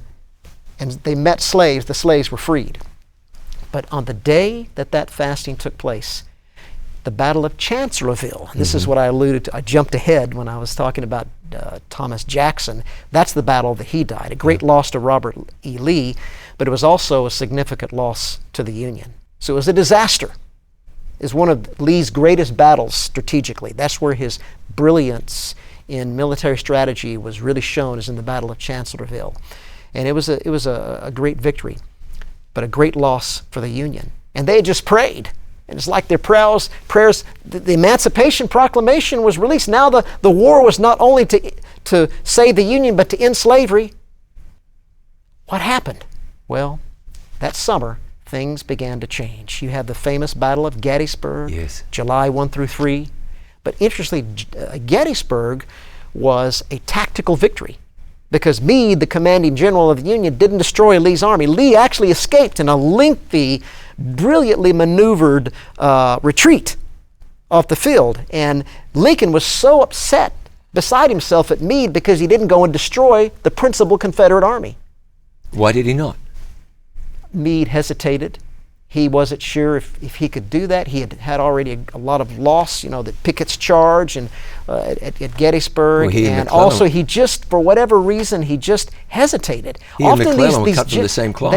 and they met slaves, the slaves were freed. But on the day that fasting took place, the Battle of Chancellorsville, this is what I alluded to. I jumped ahead when I was talking about Thomas Jackson. That's the battle that he died. A great loss to Robert E. Lee, but it was also a significant loss to the Union. So it was a disaster. It's one of Lee's greatest battles strategically. That's where his brilliance in military strategy was really shown, is in the Battle of Chancellorsville. And it was a great victory, but a great loss for the Union. And they had just prayed. And it's like their prayers, the Emancipation Proclamation was released. Now the war was not only to save the Union, but to end slavery. What happened? Well, that summer, things began to change. You had the famous Battle of Gettysburg, yes. July 1 through 3. But interestingly, Gettysburg was a tactical victory because Meade, the commanding general of the Union, didn't destroy Lee's army. Lee actually escaped in a lengthy, brilliantly maneuvered retreat off the field. And Lincoln was so upset, beside himself at Meade, because he didn't go and destroy the principal Confederate army. Why did he not? Meade hesitated. He wasn't sure if he could do that. He had already a lot of loss, that Pickett's charge and at Gettysburg. Well, and also he just, for whatever reason, he just hesitated. He and McClellan were cut from the same cloth.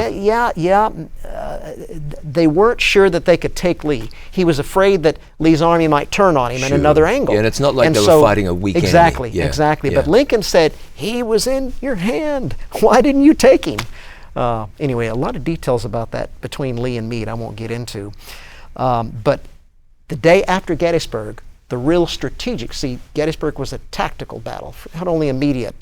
They weren't sure that they could take Lee. He was afraid that Lee's army might turn on him in another angle. Yeah, and it's not like they were fighting a weak enemy. Exactly. Yeah. But Lincoln said, he was in your hand. Why didn't you take him? Anyway, a lot of details about that between Lee and Meade I won't get into. But the day after Gettysburg, the real strategic, see, Gettysburg was a tactical battle, not only immediate,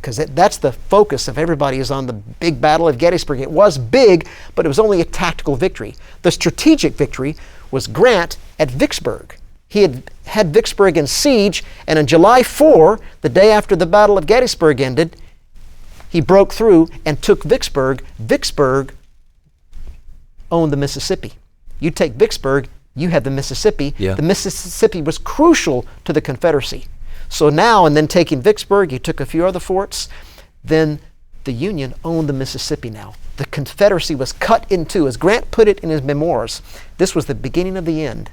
because that's the focus of everybody is on the big Battle of Gettysburg. It was big, but it was only a tactical victory. The strategic victory was Grant at Vicksburg. He had Vicksburg in siege, and on July 4, the day after the Battle of Gettysburg ended, he broke through and took Vicksburg. Vicksburg owned the Mississippi. You take Vicksburg, you had the Mississippi. Yeah. The Mississippi was crucial to the Confederacy. So now, and then taking Vicksburg, he took a few other forts. Then the Union owned the Mississippi now. The Confederacy was cut in two. As Grant put it in his memoirs, this was the beginning of the end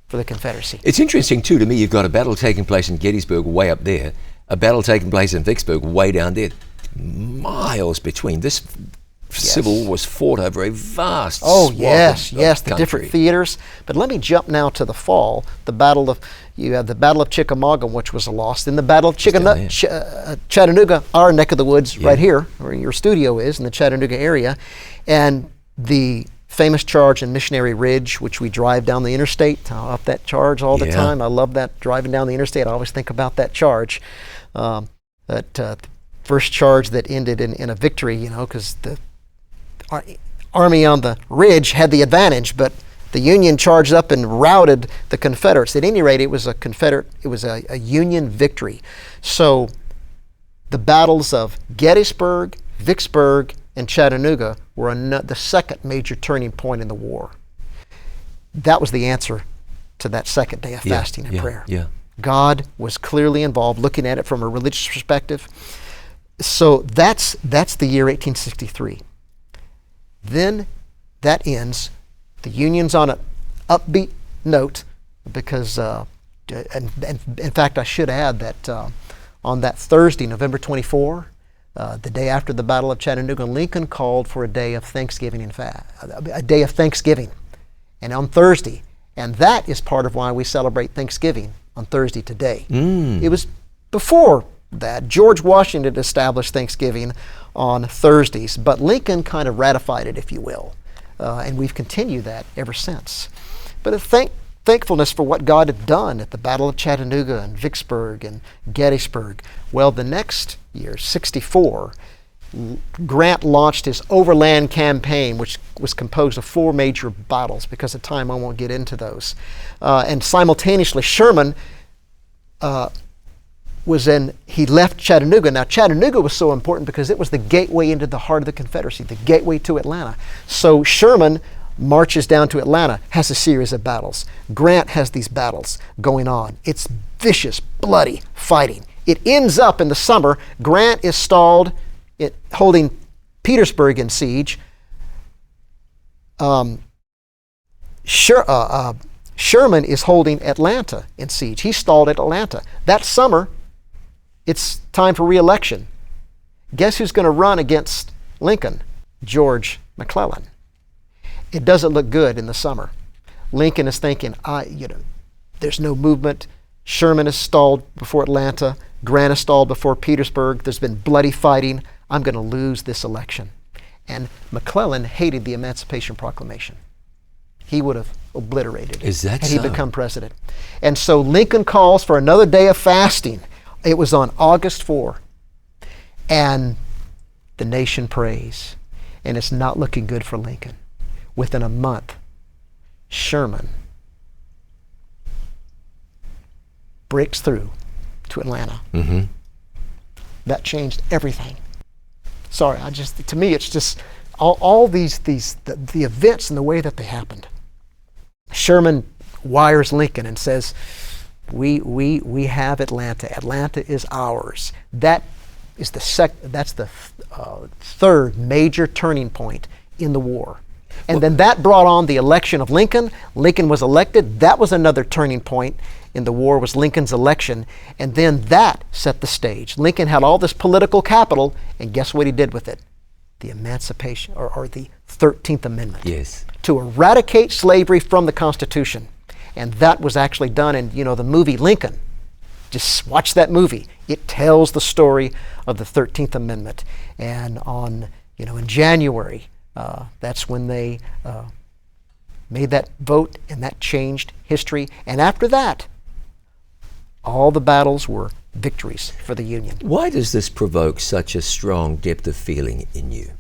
for the Confederacy. It's interesting, too, to me, you've got a battle taking place in Gettysburg way up there, a battle taking place in Vicksburg way down there. Miles between. This Civil War was fought over a vast swath of the different theaters. But let me jump now to the fall. You have the Battle of Chickamauga, which was a loss. Then the Battle of Chattanooga, our neck of the woods, right here, where your studio is, in the Chattanooga area, and the famous charge in Missionary Ridge, which we drive down the interstate. Up that charge all the time. I love that, driving down the interstate. I always think about that charge. First charge that ended in a victory, because the army on the ridge had the advantage, but the Union charged up and routed the Confederates. At any rate, it was a Union victory. So the battles of Gettysburg, Vicksburg, and Chattanooga were the second major turning point in the war. That was the answer to that second day of fasting and prayer. Yeah. God was clearly involved, looking at it from a religious perspective. So that's the year 1863. Then that ends. The Union's on an upbeat note because, in fact, I should add that on that Thursday, November 24, the day after the Battle of Chattanooga, Lincoln called for a day of Thanksgiving. And on Thursday, and that is part of why we celebrate Thanksgiving on Thursday today. It was before that. George Washington established Thanksgiving on Thursdays, but Lincoln kind of ratified it, if you will, and we've continued that ever since. But a thankfulness for what God had done at the Battle of Chattanooga and Vicksburg and Gettysburg. Well, the next year, 64, Grant launched his overland campaign, which was composed of 4 major battles. Because of time, I won't get into those. And simultaneously, Sherman he left Chattanooga. Now, Chattanooga was so important because it was the gateway into the heart of the Confederacy, the gateway to Atlanta. So Sherman marches down to Atlanta, has a series of battles. Grant has these battles going on. It's vicious, bloody fighting. It ends up in the summer. Grant is stalled, holding Petersburg in siege. Sherman is holding Atlanta in siege. He's stalled at Atlanta. That summer, it's time for re-election. Guess who's going to run against Lincoln? George McClellan. It doesn't look good in the summer. Lincoln is thinking, there's no movement. Sherman is stalled before Atlanta. Grant is stalled before Petersburg. There's been bloody fighting. I'm going to lose this election. And McClellan hated the Emancipation Proclamation. He would have obliterated it had he become president. And so Lincoln calls for another day of fasting. It was on August 4. And the nation prays. And it's not looking good for Lincoln. Within a month, Sherman breaks through to Atlanta. Mm-hmm. That changed everything. Sorry, to me, it's just all the events and the way that they happened. Sherman wires Lincoln and says, we have Atlanta. Atlanta is ours. That is that's the third major turning point in the war. And then that brought on the election of Lincoln. Lincoln was elected. That was another turning point in the war, was Lincoln's election. And then that set the stage. Lincoln had all this political capital, and guess what he did with it? The Emancipation, or the 13th Amendment. Yes. To eradicate slavery from the Constitution. And that was actually done in, the movie Lincoln. Just watch that movie. It tells the story of the 13th Amendment. And in January, that's when they made that vote, and that changed history. And after that, all the battles were victories for the Union. Why does this provoke such a strong depth of feeling in you?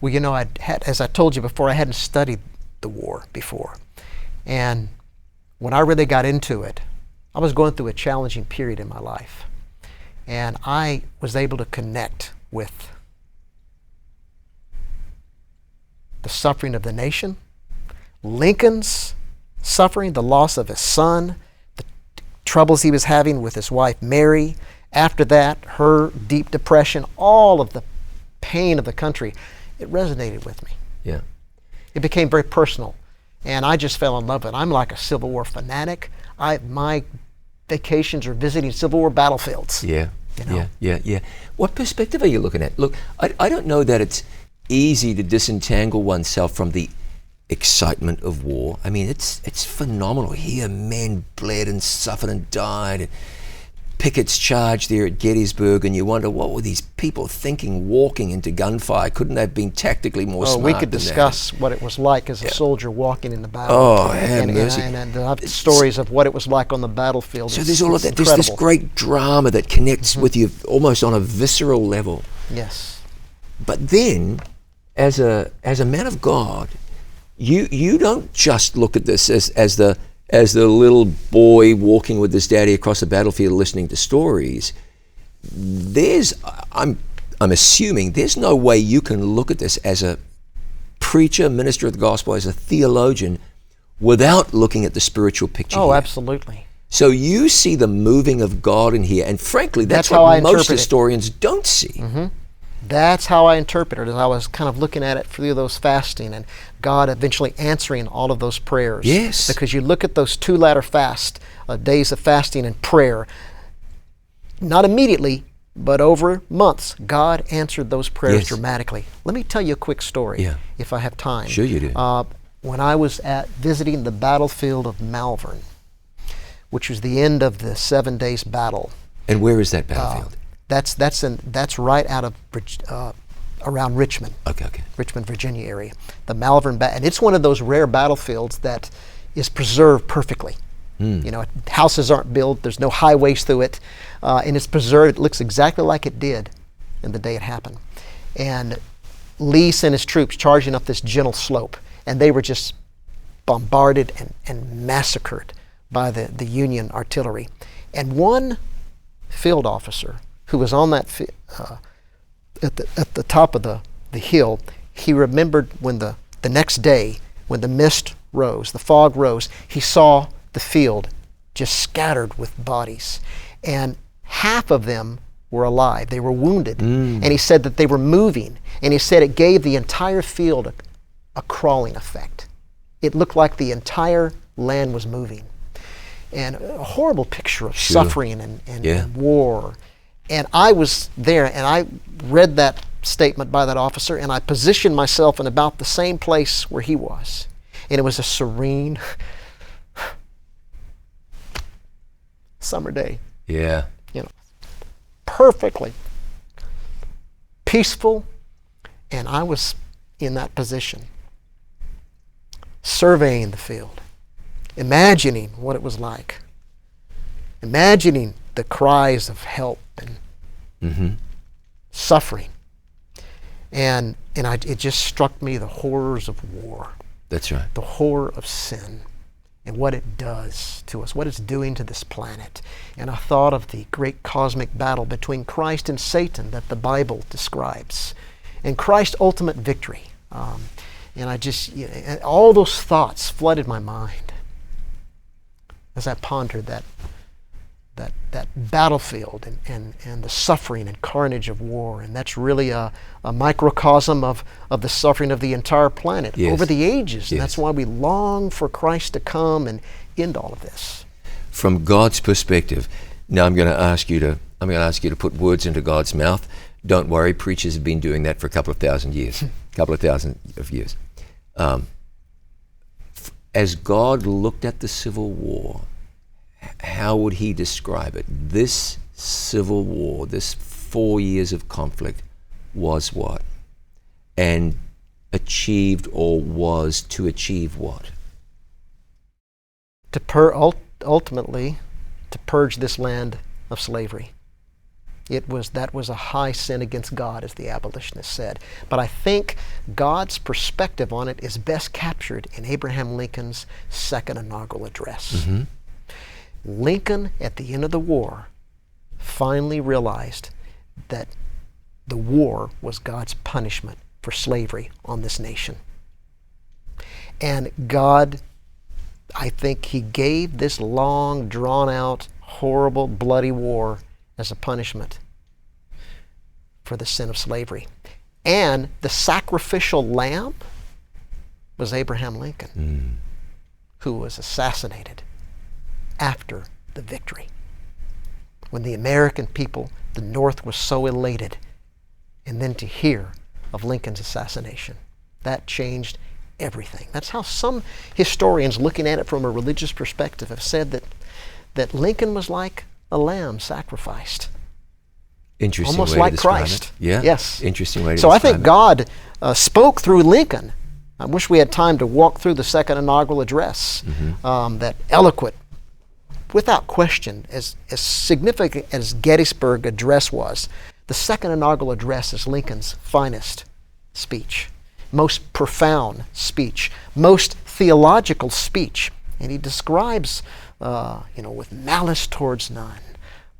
Well, as I told you before, I hadn't studied the war before. And when I really got into it, I was going through a challenging period in my life. And I was able to connect with the suffering of the nation, Lincoln's suffering, the loss of his son, the troubles he was having with his wife Mary. After that, her deep depression, all of the pain of the country, it resonated with me. Yeah. It became very personal, and I just fell in love with it. I'm like a Civil War fanatic. My vacations are visiting Civil War battlefields. Yeah. You know? Yeah. What perspective are you looking at? Look, I don't know that it's easy to disentangle oneself from the excitement of war. I mean, it's phenomenal. Here, men bled and suffered and died. Pickett's charged there at Gettysburg, and you wonder, what were these people thinking walking into gunfire? Couldn't they have been tactically more smart we could than discuss that? what it was like as a soldier walking in the battle. Oh, have mercy. And I have stories of what it was like on the battlefield. So there's all of that. There's this great drama that connects with you almost on a visceral level. Yes. But then, as a man of God, you don't just look at this as the little boy walking with his daddy across the battlefield listening to stories. I'm assuming there's no way you can look at this as a preacher, minister of the gospel, as a theologian, without looking at the spiritual picture. Oh, here. absolutely. So you see the moving of God in here, and frankly, that's how I what most interpret it. historians don't see. Mm-hmm. That's how I interpreted it. I was kind of looking at it through those fasting and God eventually answering all of those prayers. Yes. Because you look at those 2 latter days of fasting and prayer, not immediately, but over months, God answered those prayers dramatically. Let me tell you a quick story, if I have time. Sure you do. When I was visiting the battlefield of Malvern, which was the end of the 7 days battle. And where is that battlefield? That's right out of around Richmond. Okay. Richmond, Virginia area. The Malvern and it's one of those rare battlefields that is preserved perfectly. You know, houses aren't built. There's no highways through it, and it's preserved. It looks exactly like it did in the day it happened. And Lee sent his troops charging up this gentle slope, and they were just bombarded and massacred by the Union artillery. And one field officer who was on that at the top of the hill, he remembered when the next day, when the mist rose, the fog rose, he saw the field just scattered with bodies. And half of them were alive. They were wounded. And he said that they were moving. And he said it gave the entire field a crawling effect. It looked like the entire land was moving. And a horrible picture of suffering and war. And I was there, and I read that statement by that officer, and I positioned myself in about the same place where he was. And it was a serene summer day. Yeah. You know, perfectly peaceful, and I was in that position, surveying the field, imagining what it was like, imagining the cries of help and suffering. And it just struck me the horrors of war. That's right. The horror of sin and what it does to us, what it's doing to this planet. And I thought of the great cosmic battle between Christ and Satan that the Bible describes, and Christ's ultimate victory. And I just, all those thoughts flooded my mind as I pondered that battlefield and the suffering and carnage of war. And that's really a microcosm of the suffering of the entire planet over the ages. And that's why we long for Christ to come and end all of this. From God's perspective, now I'm going to ask you to put words into God's mouth. Don't worry, preachers have been doing that for a couple of thousand years. As God looked at the Civil War, how would he describe it? This Civil War, this 4 years of conflict, was what? And achieved or was to achieve what? Ultimately, to purge this land of slavery. That was a high sin against God, as the abolitionists said. But I think God's perspective on it is best captured in Abraham Lincoln's Second Inaugural Address. Mm-hmm. Lincoln, at the end of the war, finally realized that the war was God's punishment for slavery on this nation. And God, I think He gave this long, drawn-out, horrible, bloody war as a punishment for the sin of slavery. And the sacrificial lamb was Abraham Lincoln, who was assassinated after the victory. When the American people, the North, was so elated, and then to hear of Lincoln's assassination, that changed everything. That's how some historians, looking at it from a religious perspective, have said that Lincoln was like a lamb sacrificed. Interesting almost way like to describe Christ. it. Yeah. Yes. Interesting way to So I describe think it. God spoke through Lincoln. I wish we had time to walk through the Second Inaugural Address. That eloquent, without question, as significant as Gettysburg Address was, the Second Inaugural Address is Lincoln's finest speech, most profound speech, most theological speech. And he describes, with malice towards none.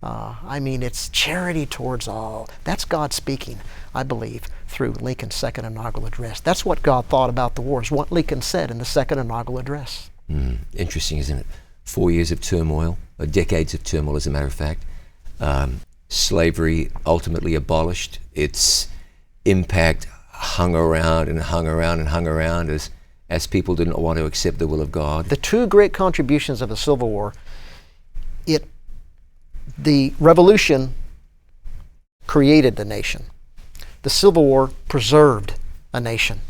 It's charity towards all. That's God speaking, I believe, through Lincoln's Second Inaugural Address. That's what God thought about the wars, what Lincoln said in the Second Inaugural Address. Interesting, isn't it? 4 years of turmoil, or decades of turmoil, as a matter of fact. Slavery ultimately abolished. Its impact hung around and hung around and hung around as people didn't want to accept the will of God. The two great contributions of the Civil War, the Revolution created the nation. The Civil War preserved a nation.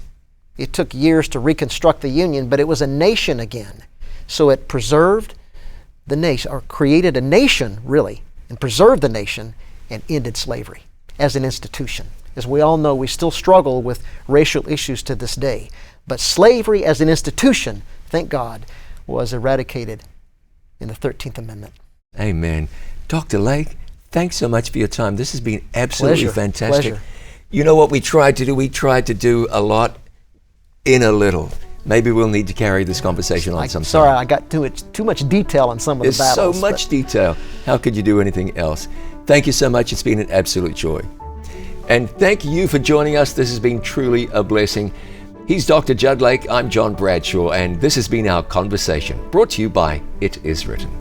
It took years to reconstruct the Union, but it was a nation again. So it preserved the nation, or created a nation, really, and preserved the nation, and ended slavery as an institution. As we all know, we still struggle with racial issues to this day. But slavery as an institution, thank God, was eradicated in the 13th Amendment. Amen. Dr. Lake, thanks so much for your time. This has been absolutely fantastic. Pleasure. You know what we tried to do? We tried to do a lot in a little. Maybe we'll need to carry this conversation on sometime. Sorry, I got too much detail on some of the battles. There's so much detail. How could you do anything else? Thank you so much. It's been an absolute joy. And thank you for joining us. This has been truly a blessing. He's Dr. Jud Lake. I'm John Bradshaw, and this has been our conversation, brought to you by It Is Written.